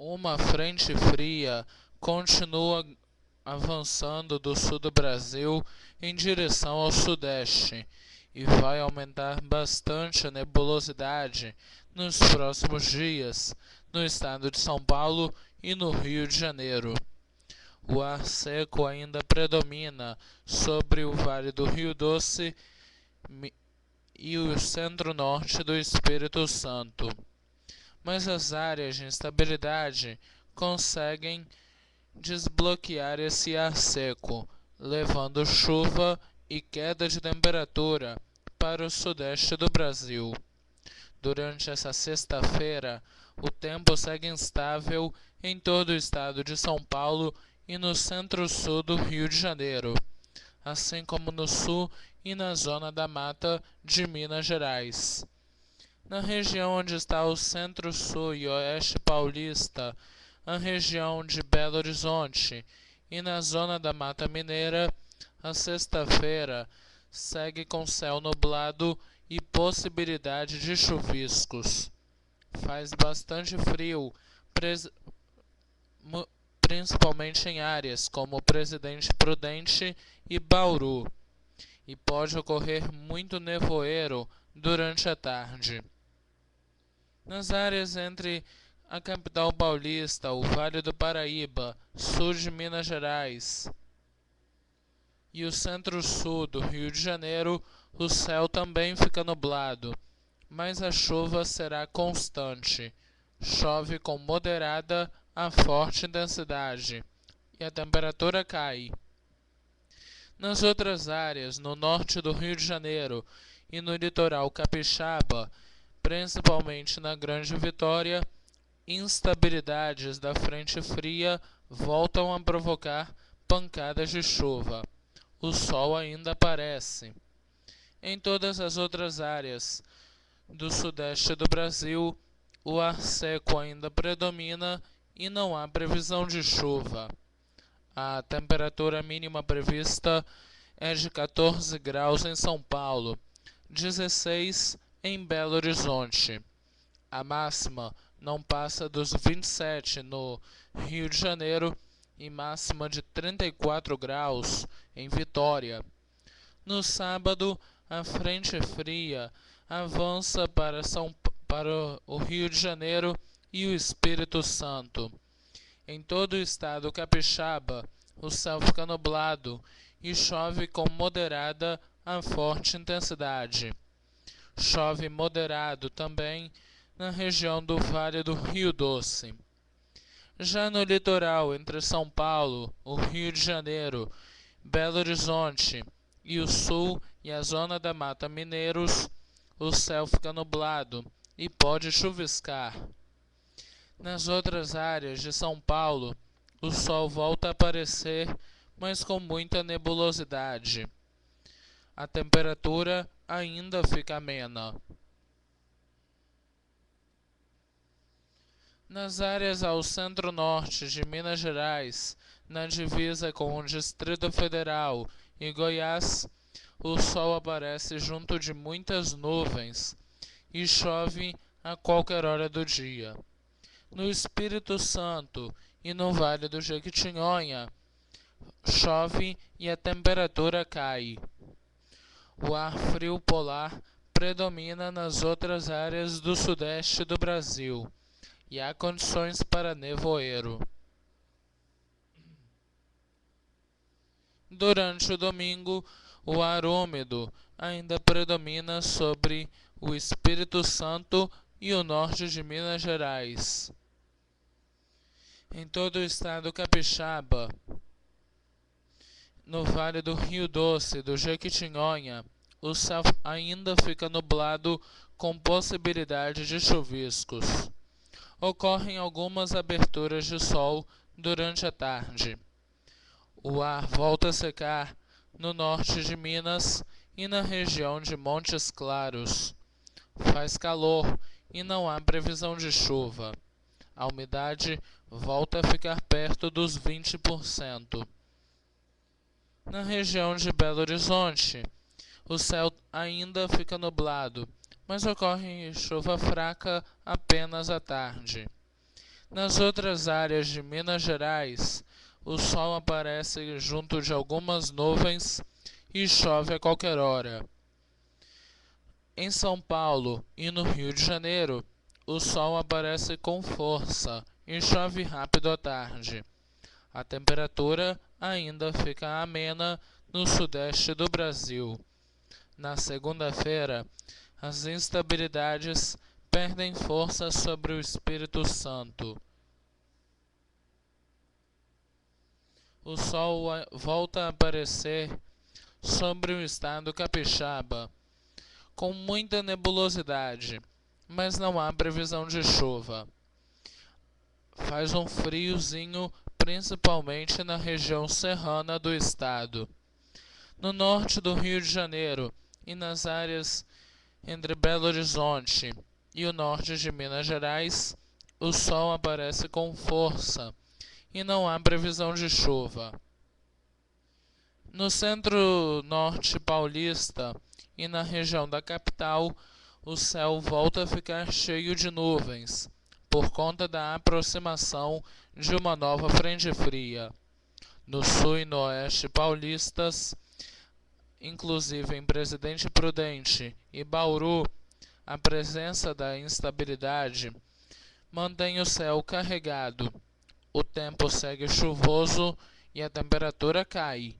Uma frente fria continua avançando do sul do Brasil em direção ao sudeste e vai aumentar bastante a nebulosidade nos próximos dias no estado de São Paulo e no Rio de Janeiro. O ar seco ainda predomina sobre o Vale do Rio Doce e o centro-norte do Espírito Santo, mas as áreas de instabilidade conseguem desbloquear esse ar seco, levando chuva e queda de temperatura para o sudeste do Brasil. Durante essa sexta-feira, o tempo segue instável em todo o estado de São Paulo e no centro-sul do Rio de Janeiro, assim como no sul e na zona da mata de Minas Gerais. Na região onde está o centro-sul e oeste paulista, a região de Belo Horizonte e na zona da Mata Mineira, a sexta-feira segue com céu nublado e possibilidade de chuviscos. Faz bastante frio, principalmente em áreas como Presidente Prudente e Bauru, e pode ocorrer muito nevoeiro durante a tarde. Nas áreas entre a capital paulista, o Vale do Paraíba, sul de Minas Gerais e o centro-sul do Rio de Janeiro, o céu também fica nublado, mas a chuva será constante. Chove com moderada a forte intensidade e a temperatura cai. Nas outras áreas, no norte do Rio de Janeiro e no litoral capixaba, principalmente na Grande Vitória, instabilidades da frente fria voltam a provocar pancadas de chuva. O sol ainda aparece. Em todas as outras áreas do sudeste do Brasil, o ar seco ainda predomina e não há previsão de chuva. A temperatura mínima prevista é de 14 graus em São Paulo, 16 em Belo Horizonte. A máxima não passa dos 27 no Rio de Janeiro e máxima de 34 graus em Vitória. No sábado, a frente fria avança para o Rio de Janeiro e o Espírito Santo. Em todo o estado capixaba, o céu fica nublado e chove com moderada a forte intensidade. Chove moderado também na região do Vale do Rio Doce. Já no litoral entre São Paulo, o Rio de Janeiro, Belo Horizonte e o sul e a zona da Mata Mineiros, o céu fica nublado e pode chuviscar. Nas outras áreas de São Paulo, o sol volta a aparecer, mas com muita nebulosidade. A temperatura ainda fica amena. Nas áreas ao centro-norte de Minas Gerais, na divisa com o Distrito Federal e Goiás, o sol aparece junto de muitas nuvens e chove a qualquer hora do dia. No Espírito Santo e no Vale do Jequitinhonha, chove e a temperatura cai. O ar frio polar predomina nas outras áreas do sudeste do Brasil e há condições para nevoeiro. Durante o domingo, o ar úmido ainda predomina sobre o Espírito Santo e o norte de Minas Gerais. Em todo o estado capixaba, no Vale do Rio Doce e do Jequitinhonha, o céu ainda fica nublado com possibilidade de chuviscos. Ocorrem algumas aberturas de sol durante a tarde. O ar volta a secar no norte de Minas e na região de Montes Claros. Faz calor e não há previsão de chuva. A umidade volta a ficar perto dos 20%. Na região de Belo Horizonte, o céu ainda fica nublado, mas ocorre chuva fraca apenas à tarde. Nas outras áreas de Minas Gerais, o sol aparece junto de algumas nuvens e chove a qualquer hora. Em São Paulo e no Rio de Janeiro, o sol aparece com força e chove rápido à tarde. A temperatura ainda fica amena no sudeste do Brasil. Na segunda-feira, as instabilidades perdem força sobre o Espírito Santo. O sol volta a aparecer sobre o estado capixaba, com muita nebulosidade, mas não há previsão de chuva. Faz um friozinho, principalmente na região serrana do estado. No norte do Rio de Janeiro e nas áreas entre Belo Horizonte e o norte de Minas Gerais, o sol aparece com força e não há previsão de chuva. No centro-norte paulista e na região da capital, o céu volta a ficar cheio de nuvens, por conta da aproximação de uma nova frente fria. No sul e no oeste paulistas, inclusive em Presidente Prudente e Bauru, a presença da instabilidade mantém o céu carregado. O tempo segue chuvoso e a temperatura cai.